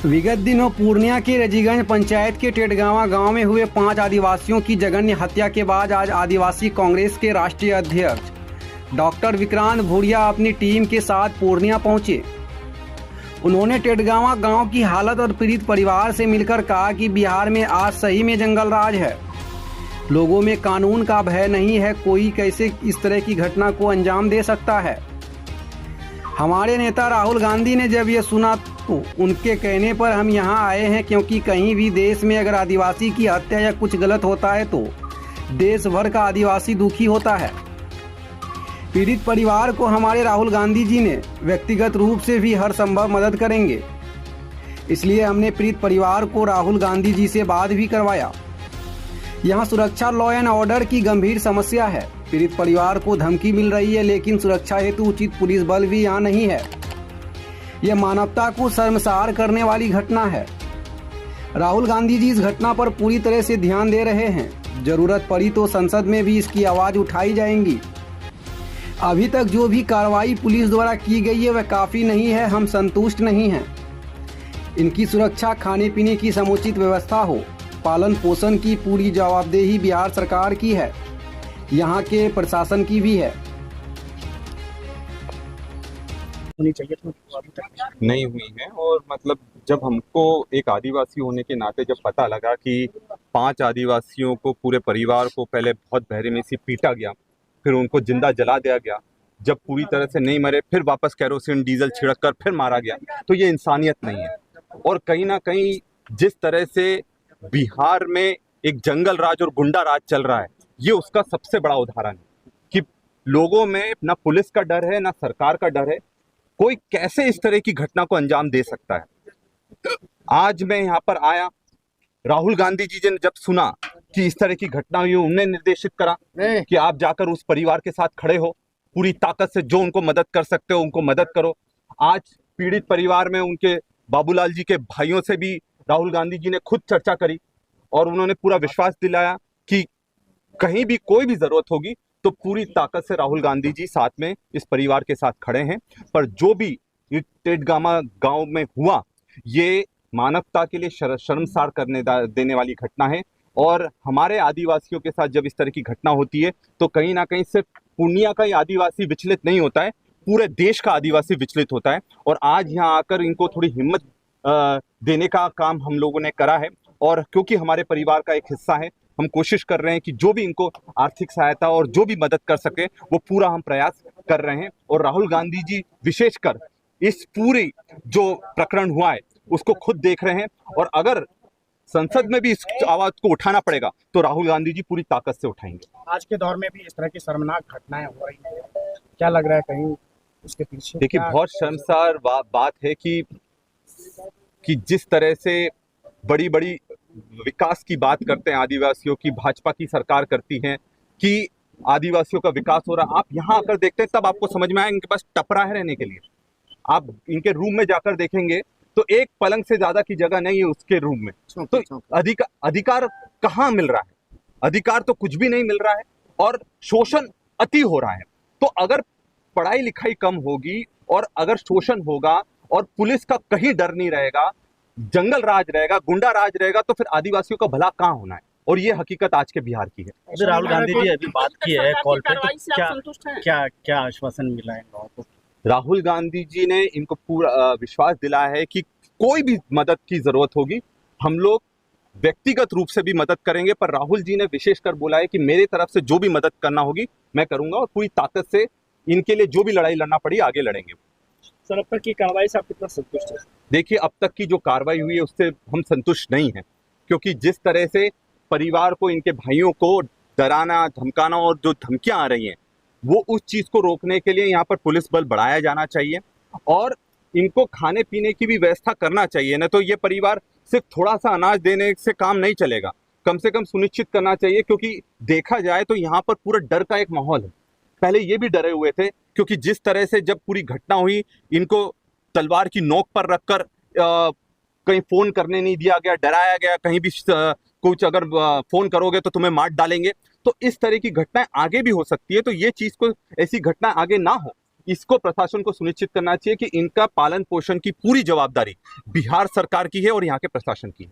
विगत दिनों पूर्णिया के रजीगंज पंचायत के टेटगांवा गांव में हुए 5 आदिवासियों की जघन्य हत्या के बाद आज आदिवासी कांग्रेस के राष्ट्रीय अध्यक्ष डॉक्टर विक्रांत भूरिया अपनी टीम के साथ पूर्णिया पहुंचे। उन्होंने टेटगांवा गांव की हालत और पीड़ित परिवार से मिलकर कहा कि बिहार में आज सही में जंगल राज है, लोगों में कानून का भय नहीं है, कोई कैसे इस तरह की घटना को अंजाम दे सकता है। हमारे नेता राहुल गांधी ने जब ये सुना तो उनके कहने पर हम यहाँ आए हैं, क्योंकि कहीं भी देश में अगर आदिवासी की हत्या या कुछ गलत होता है तो देश भर का आदिवासी दुखी होता है। पीड़ित परिवार को हमारे राहुल गांधी जी ने व्यक्तिगत रूप से भी हर संभव मदद करेंगे, इसलिए हमने पीड़ित परिवार को राहुल गांधी जी से बात भी करवाया। यहाँ सुरक्षा लॉ एंड ऑर्डर की गंभीर समस्या है। पीड़ित परिवार को धमकी मिल रही है, लेकिन सुरक्षा हेतु उचित पुलिस बल भी यहाँ नहीं है। यह मानवता को शर्मसार करने वाली घटना है। राहुल गांधी जी इस घटना पर पूरी तरह से ध्यान दे रहे हैं। जरूरत पड़ी तो संसद में भी इसकी आवाज़ उठाई जाएगी। अभी तक जो भी कार्रवाई पुलिस द्वारा की गई है वह काफ़ी नहीं है, हम संतुष्ट नहीं हैं। इनकी सुरक्षा, खाने पीने की समुचित व्यवस्था हो, पालन पोषण की पूरी जवाबदेही बिहार सरकार की है, यहाँ के प्रशासन की भी है। होनी चाहिए तो अभी तक नहीं हुई है। और मतलब जब हमको एक आदिवासी होने के नाते जब पता लगा कि 5 आदिवासियों को, पूरे परिवार को पहले बहुत बेरहमी से पीटा गया, फिर उनको जिंदा जला दिया गया, जब पूरी तरह से नहीं मरे फिर वापस कैरोसिन डीजल छिड़क कर फिर मारा गया, तो ये इंसानियत नहीं है। और कहीं ना कहीं जिस तरह से बिहार में एक जंगल राज और गुंडा राज चल रहा है, ये उसका सबसे बड़ा उदाहरण है कि लोगों में ना पुलिस का डर है, ना सरकार का डर है। कोई कैसे इस तरह की घटना को अंजाम दे सकता है। आज मैं यहाँ पर आया, राहुल गांधी जी ने जब सुना कि इस तरह की घटना हुई, उन्हें निर्देशित करा कि आप जाकर उस परिवार के साथ खड़े हो, पूरी ताकत से जो उनको मदद कर सकते हो उनको मदद करो। आज पीड़ित परिवार में उनके बाबूलाल जी के भाइयों से भी राहुल गांधी जी ने खुद चर्चा करी और उन्होंने पूरा विश्वास दिलाया कि कहीं भी कोई भी जरूरत होगी तो पूरी ताकत से राहुल गांधी जी साथ में इस परिवार के साथ खड़े हैं। पर जो भी टेटगामा गांव में हुआ, ये मानवता के लिए शर्मसार करने देने वाली घटना है। और हमारे आदिवासियों के साथ जब इस तरह की घटना होती है तो कहीं ना कहीं सिर्फ पूर्णिया का ही आदिवासी विचलित नहीं होता है, पूरे देश का आदिवासी विचलित होता है। और आज यहाँ आकर इनको थोड़ी हिम्मत देने का काम हम लोगों ने करा है। और क्योंकि हमारे परिवार का एक हिस्सा है, हम कोशिश कर रहे हैं कि जो भी इनको आर्थिक सहायता और जो भी मदद कर सके वो पूरा हम प्रयास कर रहे हैं। और राहुल गांधी जी विशेषकर इस पूरी जो प्रकरण हुआ है उसको खुद देख रहे हैं, और अगर संसद में भी इस आवाज को उठाना पड़ेगा तो राहुल गांधी जी पूरी ताकत से उठाएंगे। आज के दौर में भी इस तरह की शर्मनाक घटनाएं हो रही हैं, क्या लग रहा है कहीं उसके पीछे? देखिए, बहुत शर्मसार बात है कि जिस तरह से बड़ी बड़ी विकास की बात करते हैं आदिवासियों की, भाजपा की सरकार करती है कि आदिवासियों का विकास हो रहा। आप यहाँ आकर देखते हैं तब आपको समझ में आएगा इनके पास टपरा है रहने के लिए। आप इनके रूम में जाकर देखेंगे तो एक पलंग से ज्यादा की जगह नहीं है उसके रूम में। तो अधिकार कहाँ मिल रहा है? अधिकार तो कुछ भी नहीं मिल रहा है और शोषण अति हो रहा है। तो अगर पढ़ाई लिखाई कम होगी और अगर शोषण होगा और पुलिस का कहीं डर नहीं रहेगा, जंगल राज रहेगा, गुंडा राज रहेगा, तो फिर आदिवासियों का भला कहाँ होना है। और ये हकीकत आज के बिहार की है। अभी राहुल गांधी जी अभी बात की है कॉल पे, तो क्या आश्वासन मिला है लोगों को? राहुल गांधी जी ने इनको पूरा विश्वास दिलाया है कि कोई भी मदद की जरूरत होगी हम लोग व्यक्तिगत रूप से भी मदद करेंगे। पर राहुल जी ने विशेषकर बोला है कि मेरे तरफ से जो भी मदद करना होगी मैं करूंगा और पूरी ताकत से इनके लिए जो भी लड़ाई लड़ना पड़ी आगे लड़ेंगे। सर, अब तक की कार्रवाई से आप कितना संतुष्ट हैं? देखिए, अब तक की जो कार्रवाई हुई है उससे हम संतुष्ट नहीं हैं, क्योंकि जिस तरह से परिवार को, इनके भाइयों को डराना, धमकाना और जो धमकियां आ रही हैं, वो उस चीज को रोकने के लिए यहाँ पर पुलिस बल बढ़ाया जाना चाहिए और इनको खाने पीने की भी व्यवस्था करना चाहिए। न तो ये परिवार सिर्फ थोड़ा सा अनाज देने से काम नहीं चलेगा, कम से कम सुनिश्चित करना चाहिए, क्योंकि देखा जाए तो यहाँ पर पूरा डर का एक माहौल है। पहले ये भी डरे हुए थे, क्योंकि जिस तरह से जब पूरी घटना हुई इनको तलवार की नोक पर रखकर कहीं फोन करने नहीं दिया गया, डराया गया, कहीं भी कुछ अगर फोन करोगे तो तुम्हें मार डालेंगे। तो इस तरह की घटनाएं आगे भी हो सकती है, तो ये चीज को, ऐसी घटना आगे ना हो, इसको प्रशासन को सुनिश्चित करना चाहिए कि इनका पालन पोषण की पूरी जवाबदारी बिहार सरकार की है और यहाँ के प्रशासन की है।